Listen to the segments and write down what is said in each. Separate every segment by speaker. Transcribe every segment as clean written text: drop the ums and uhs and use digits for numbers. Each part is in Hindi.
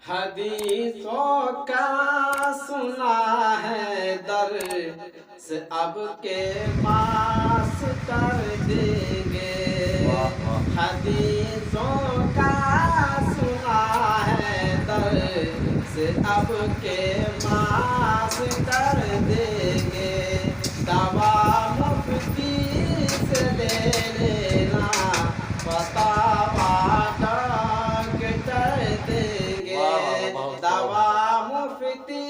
Speaker 1: हदीसों का सुना है दर्स अब के पास कर देंगे।
Speaker 2: वाह वाह।
Speaker 1: हदीसों का सुना है दर्स अब के पास कर देंगे। दवा मुफ्ती से ले लेना, बतावा डॉक्टर देंगे।
Speaker 2: वाह वाह वाह, बहुत
Speaker 1: दवा
Speaker 2: बहुत।
Speaker 1: मुफ्ती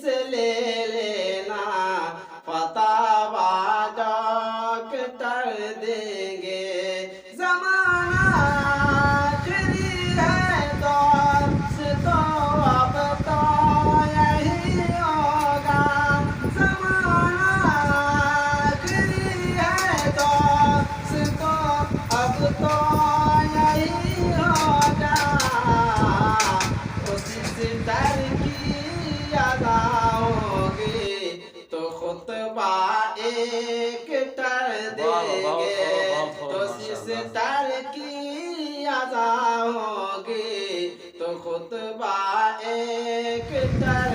Speaker 1: से ले लेना, फतावा डॉक्टर देंगे। ज़माना आखिरी है दोस्तों, अब तो यही होगा। ज़माना आखिरी है दोस्तों, अब तो यही होगा। कोशिश डर की अदा होगी तो खुतबा एक कर
Speaker 2: वाह वाह, बहुत
Speaker 1: देंगे।
Speaker 2: बहुत बहुत बहुत,
Speaker 1: कोशिश
Speaker 2: माशाल्लाह।
Speaker 1: डर की अदा होगी तो खुतबा एक कर